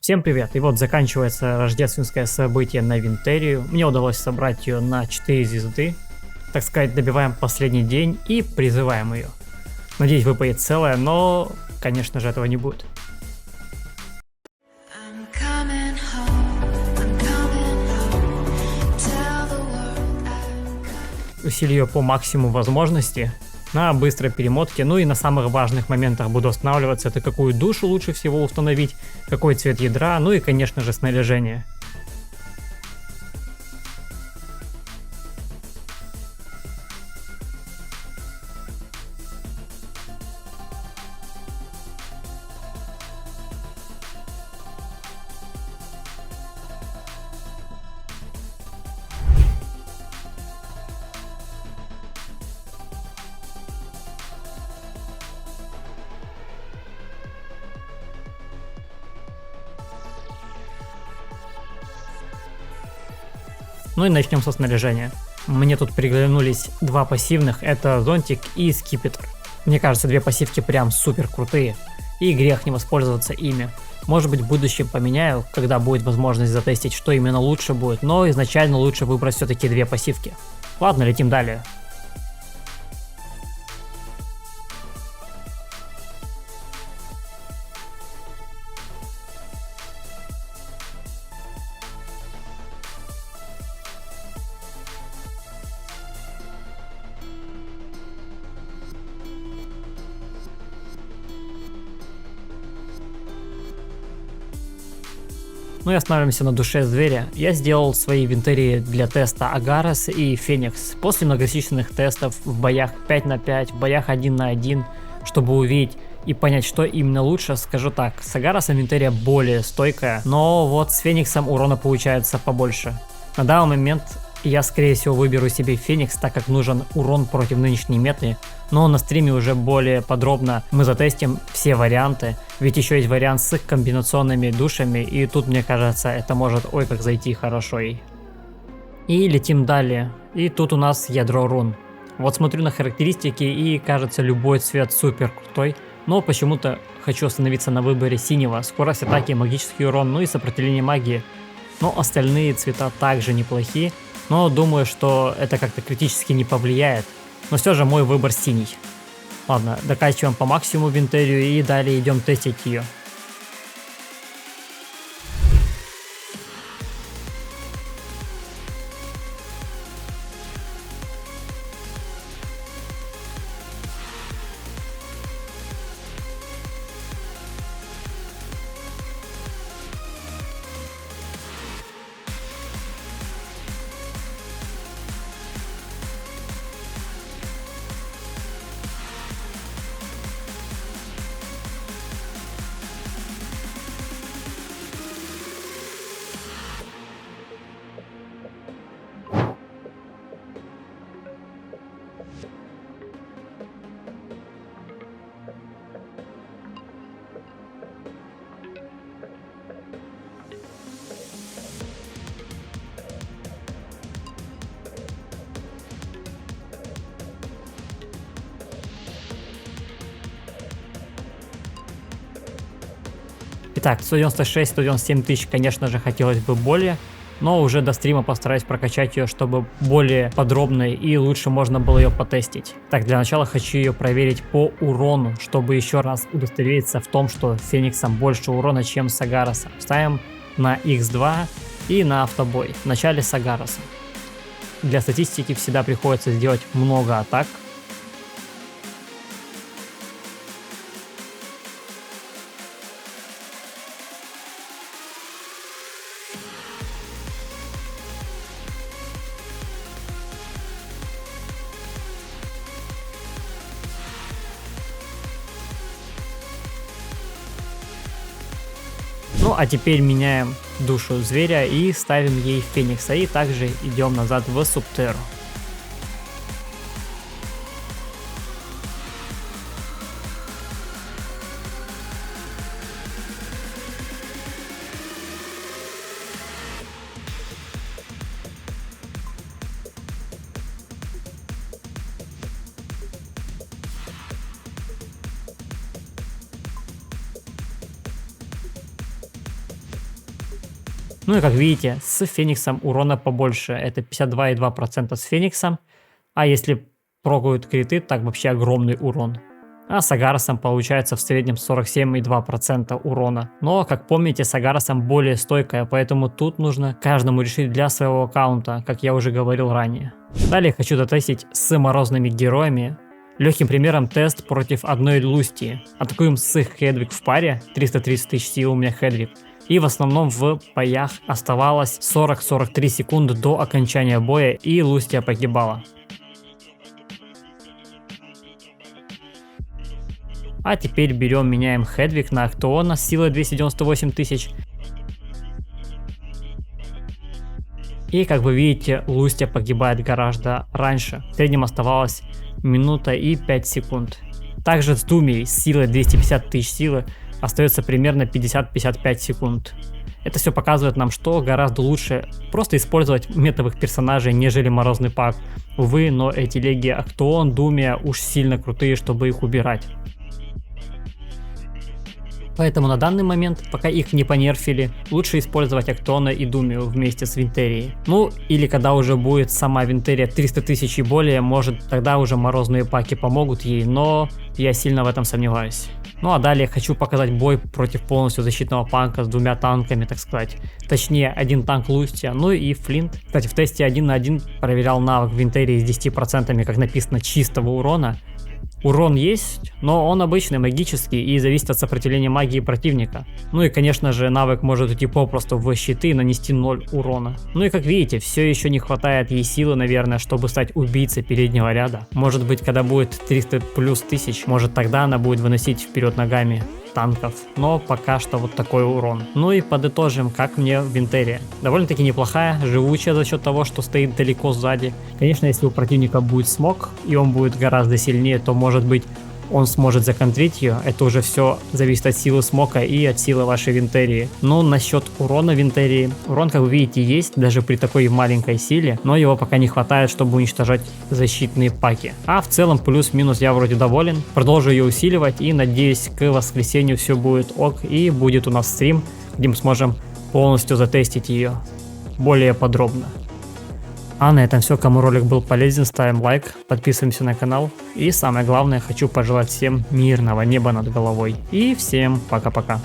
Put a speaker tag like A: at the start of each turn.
A: Всем привет! И вот заканчивается рождественское событие на Винтерию. Мне удалось собрать ее на 4 звезды. Так сказать, добиваем последний день и призываем ее. Надеюсь, выпадет целая, но, конечно же, этого не будет.
B: I'm coming home, I'm coming home. Tell the world I'm
A: Усилю ее по максимуму возможности на быстрой перемотке. Ну и на самых важных моментах буду останавливаться. Это какую душу лучше всего установить, какой цвет ядра, ну и, конечно же, снаряжение. Ну и начнем со снаряжения. Мне тут приглянулись два пассивных, это зонтик и скипетр. Мне кажется, две пассивки прям супер крутые, и грех не воспользоваться ими. Может быть, в будущем поменяю, когда будет возможность затестить, что именно лучше будет, но изначально лучше выбрать все-таки две пассивки. Ладно, летим далее. Ну и останавливаемся на душе зверя. Я сделал свои винтерии для теста Агарос и Феникс. После многочисленных тестов в боях 5 на 5, в боях 1 на 1, чтобы увидеть и понять, что именно лучше, скажу так, с Агаросом винтерия более стойкая, но вот с Фениксом урона получается побольше. На данный момент я, скорее всего, выберу себе Феникс, так как нужен урон против нынешней меты, но на стриме уже более подробно мы затестим все варианты, ведь еще есть вариант с комбинационными душами, и тут, мне кажется, это может ой как зайти хорошо. И летим далее, и тут у нас ядро рун. Вот смотрю на характеристики и кажется любой цвет супер крутой, но почему-то хочу остановиться на выборе синего, скорость атаки, магический урон, ну и сопротивление магии. Но остальные цвета также неплохие. Но думаю, что это как-то критически не повлияет. Но все же мой выбор синий. Ладно, докачиваем по максимуму винтерию и далее идем тестить ее. Итак, 196-197 тысяч, конечно же, хотелось бы более, но уже до стрима постараюсь прокачать ее, чтобы более подробно и лучше можно было ее потестить. Так, для начала хочу ее проверить по урону, чтобы еще раз удостовериться в том, что с Фениксом больше урона, чем с Агаросом. Ставим на x2 и на автобой. Вначале с Агаросом. Для статистики всегда приходится сделать много атак. Ну а теперь меняем душу зверя и ставим ей Феникса, и также идем назад в Субтерру. Ну и как видите, с Фениксом урона побольше. Это 52,2% с Фениксом. А если прогают криты, так вообще огромный урон. А с Агаросом получается в среднем 47,2% урона. Но, как помните, с Агаросом более стойкая, поэтому тут нужно каждому решить для своего аккаунта, как я уже говорил ранее. Далее хочу дотестить с морозными героями. Легким примером тест против одной Лустии. Атакуем с Хедвиг в паре, 330 тысяч сил у меня Хедвиг. И в основном в боях оставалось 40-43 секунды до окончания боя, и Лустия погибала. А теперь берем, меняем Хедвиг на Актеона с силой 298 тысяч. И как вы видите, Лустия погибает гораздо раньше. В среднем оставалось минута и 5 секунд. Также с Думией с силой 250 тысяч силы остается примерно 50-55 секунд. Это все показывает нам, что гораздо лучше просто использовать метовых персонажей, нежели Морозный Пак. Увы, но эти леги Актеон, Думия уж сильно крутые, чтобы их убирать. Поэтому на данный момент, пока их не понерфили, лучше использовать Актеона и Думию вместе с Винтерией. Ну, или когда уже будет сама Винтерия 300 тысяч и более, может тогда уже морозные паки помогут ей, но я сильно в этом сомневаюсь. Ну а далее хочу показать бой против полностью защитного панка с двумя танками, так сказать. Точнее, один танк Лустия, ну и Флинт. Кстати, в тесте 1 на 1 проверял навык Винтерии с 10%, как написано, чистого урона. Урон есть, но он обычный, магический и зависит от сопротивления магии противника. Ну и конечно же навык может уйти попросту в щиты и нанести 0 урона. Ну и как видите, все еще не хватает ей силы, наверное, чтобы стать убийцей переднего ряда. Может быть, когда будет 300 плюс тысяч, может тогда она будет выносить вперед ногами танков, но пока что вот такой урон. Ну и подытожим, как мне Винтерия. Довольно-таки неплохая, живучая за счет того, что стоит далеко сзади. Конечно, если у противника будет смог, и он будет гораздо сильнее, то может быть он сможет законтрить ее. Это уже все зависит от силы смока и от силы вашей Винтерии. Но насчет урона Винтерии, урон, как вы видите, есть даже при такой маленькой силе, но его пока не хватает, чтобы уничтожать защитные паки. А в целом плюс-минус я вроде доволен. Продолжу ее усиливать и надеюсь, к воскресенью все будет ок и будет у нас стрим, где мы сможем полностью затестить ее более подробно. А на этом все. Кому ролик был полезен, ставим лайк, подписываемся на канал. И самое главное, хочу пожелать всем мирного неба над головой. И всем пока-пока.